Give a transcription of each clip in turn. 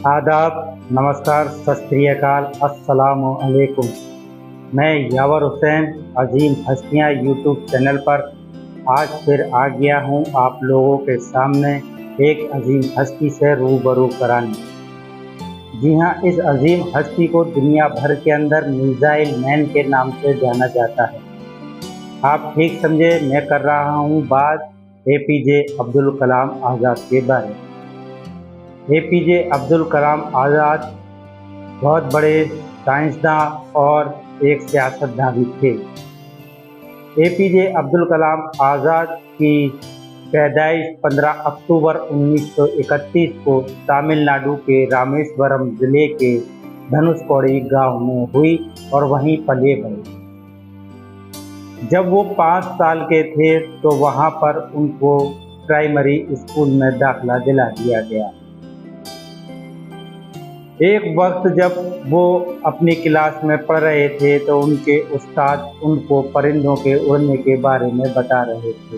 आदाब, नमस्कार, सत श्री अकाल, अस्सलामु अलैकुम। मैं यावर हुसैन अजीम हस्तियाँ यूट्यूब चैनल पर आज फिर आ गया हूँ आप लोगों के सामने एक अजीम हस्ती से रूबरू कराने। जी हाँ, इस अजीम हस्ती को दुनिया भर के अंदर मिसाइल मैन के नाम से जाना जाता है। आप ठीक समझे, मैं कर रहा हूँ बात एपीजे अब्दुल कलाम आज़ाद के बारे में। एपीजे अब्दुल कलाम आज़ाद बहुत बड़े साइंसदान और एक सियासतदान भी थे। एपीजे अब्दुल कलाम आज़ाद की पैदाइश 15 अक्टूबर 1931 को तमिलनाडु के रामेश्वरम जिले के धनुषकोडी गांव में हुई और वहीं पले बढ़े। जब वो 5 साल के थे तो वहां पर उनको प्राइमरी स्कूल में दाखिला दिला दिया गया। एक वक्त जब वो अपनी क्लास में पढ़ रहे थे तो उनके उस्ताद उनको परिंदों के उड़ने के बारे में बता रहे थे।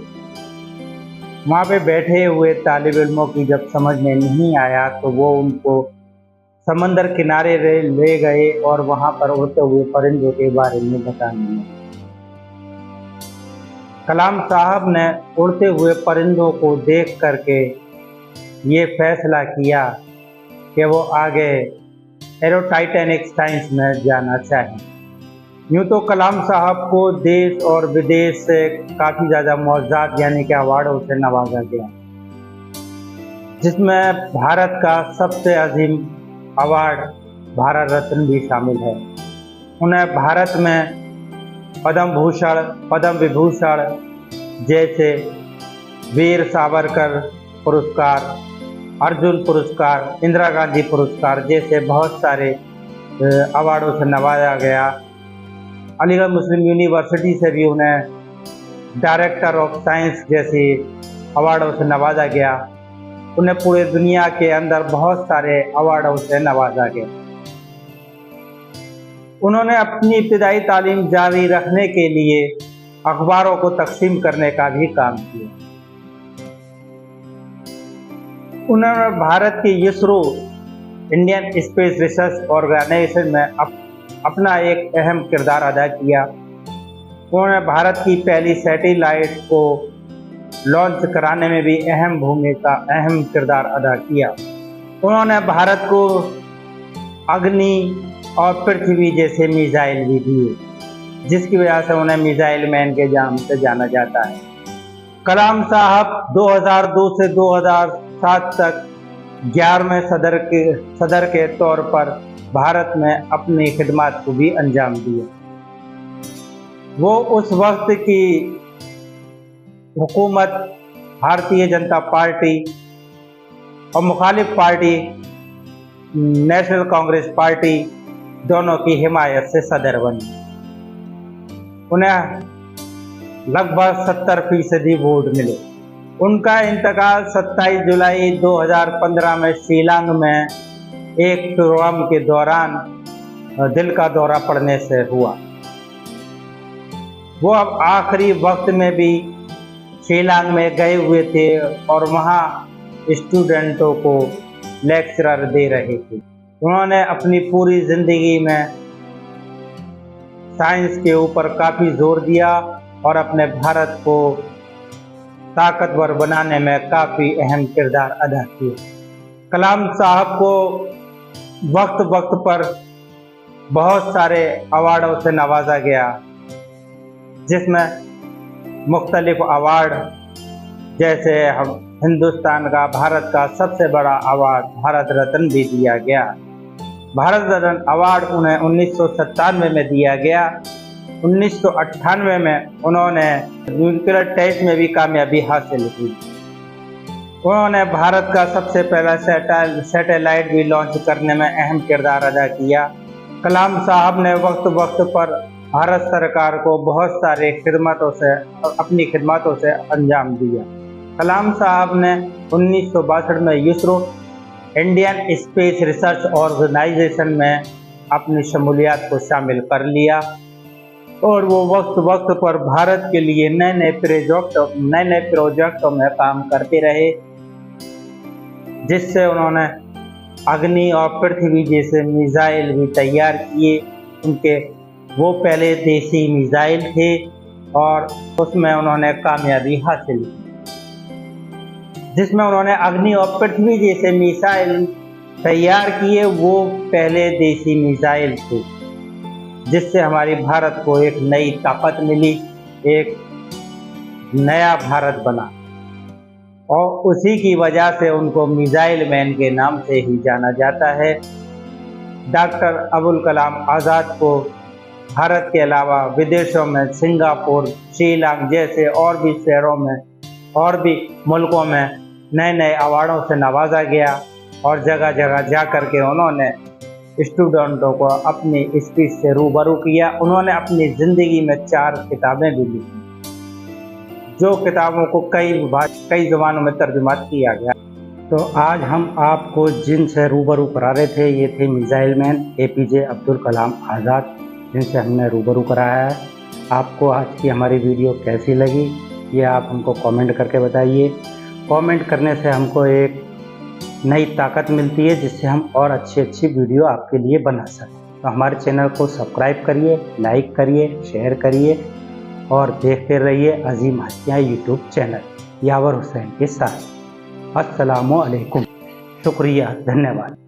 वहाँ पे बैठे हुए तालिब इल्मों की जब समझ में नहीं आया तो वो उनको समंदर किनारे ले गए और वहाँ पर उड़ते हुए परिंदों के बारे में बताने लगे। कलाम साहब ने उड़ते हुए परिंदों को देख करके ये फैसला किया कि वो आगे एरोटाइटैनिक साइंस में जाना चाहिए। यूँ तो कलाम साहब को देश और विदेश से काफ़ी ज़्यादा मुआवज़ात यानी कि अवार्डों से नवाजा गया, जिसमें भारत का सबसे अजीम अवार्ड भारत रत्न भी शामिल है। उन्हें भारत में पद्म भूषण, पद्म विभूषण जैसे वीर सावरकर पुरस्कार, अर्जुन पुरस्कार, इंदिरा गांधी पुरस्कार जैसे बहुत सारे अवार्डों से नवाजा गया। अलीगढ़ मुस्लिम यूनिवर्सिटी से भी उन्हें डायरेक्टर ऑफ साइंस जैसे अवार्डों से नवाजा गया। उन्हें पूरे दुनिया के अंदर बहुत सारे अवार्डों से नवाजा गया। उन्होंने अपनी इब्तिदाई तालीम जारी रखने के लिए अखबारों को तकसीम करने का भी काम किया। उन्होंने भारत की ISRO Indian space research organisation में अपना एक अहम किरदार अदा किया। उन्होंने भारत की पहली सैटेलाइट को लॉन्च कराने में भी अहम किरदार अदा किया। उन्होंने भारत को अग्नि और पृथ्वी जैसे मिसाइल भी दिए, जिसकी वजह से उन्हें मिसाइल मैन के नाम से जाना जाता है। कलाम साहब 2002 से 2007 तक 11वें सदर के तौर पर भारत में अपनी खिदमत को भी अंजाम दिया। वो उस वक्त की हुकूमत भारतीय जनता पार्टी और मुखालिफ पार्टी नेशनल कांग्रेस पार्टी दोनों की हिमायत से सदर बनी। उन्हें लगभग 70% वोट मिले। उनका इंतकाल 27 जुलाई 2015 में शिलांग में एक प्रोग्राम के दौरान दिल का दौरा पड़ने से हुआ। वो अब आखिरी वक्त में भी शिलांग में गए हुए थे और वहाँ स्टूडेंटों को लेक्चर दे रहे थे। उन्होंने अपनी पूरी ज़िंदगी में साइंस के ऊपर काफ़ी जोर दिया और अपने भारत को ताकतवर बनाने में काफ़ी अहम किरदार अदा किया। कलाम साहब को वक्त वक्त पर बहुत सारे अवार्डों से नवाजा गया, जिसमें मुख्तलिफ अवार्ड जैसे हिंदुस्तान का भारत का सबसे बड़ा अवार्ड भारत रत्न भी दिया गया। भारत रत्न अवार्ड उन्हें 1997 में दिया गया। 1998 में उन्होंने न्यूक्लियर टेस्ट में भी कामयाबी हासिल की। उन्होंने भारत का सबसे पहला सैटेलाइट भी लॉन्च करने में अहम किरदार अदा किया। कलाम साहब ने वक्त वक्त पर भारत सरकार को बहुत सारे अपनी खिदमतों से अंजाम दिया। कलाम साहब ने 1962 में ISRO Indian space research organisation में अपनी शमूलियत को शामिल कर लिया और वो वक्त वक्त पर भारत के लिए नए नए प्रोजेक्टों में काम करते रहे, जिससे उन्होंने अग्नि और पृथ्वी जैसे मिसाइल भी तैयार किए। उनके वो पहले देसी मिसाइल थे और उसमें उन्होंने कामयाबी हासिल की, जिसमें उन्होंने अग्नि और पृथ्वी जैसे मिसाइल तैयार किए। वो पहले देसी मिसाइल थे, जिससे हमारे भारत को एक नई ताकत मिली, एक नया भारत बना, और उसी की वजह से उनको मिसाइल मैन के नाम से ही जाना जाता है। डॉक्टर अबुल कलाम आज़ाद को भारत के अलावा विदेशों में सिंगापुर, शिलांग जैसे और भी शहरों में और भी मुल्कों में नए नए अवार्डों से नवाजा गया, और जगह जगह जा कर के उन्होंने स्टूडेंटों को अपनी स्पीच से रूबरू किया। उन्होंने अपनी ज़िंदगी में 4 किताबें भी लिखी, जो किताबों को कई ज़बानों में तर्जुमा किया गया। तो आज हम आपको जिनसे रूबरू करा रहे थे, ये थे missile man APJ Abdul Kalam Azad, जिनसे हमने रूबरू कराया है। आपको आज की हमारी वीडियो कैसी लगी, ये आप हमको कमेंट करके बताइए। कमेंट करने से हमको एक नई ताकत मिलती है, जिससे हम और अच्छी वीडियो आपके लिए बना सकें। तो हमारे चैनल को सब्सक्राइब करिए, लाइक करिए, शेयर करिए और देखते रहिए अजीम हस्तियाँ यूट्यूब चैनल यावर हुसैन के साथ। अस्सलामु अलैकुम। शुक्रिया, धन्यवाद।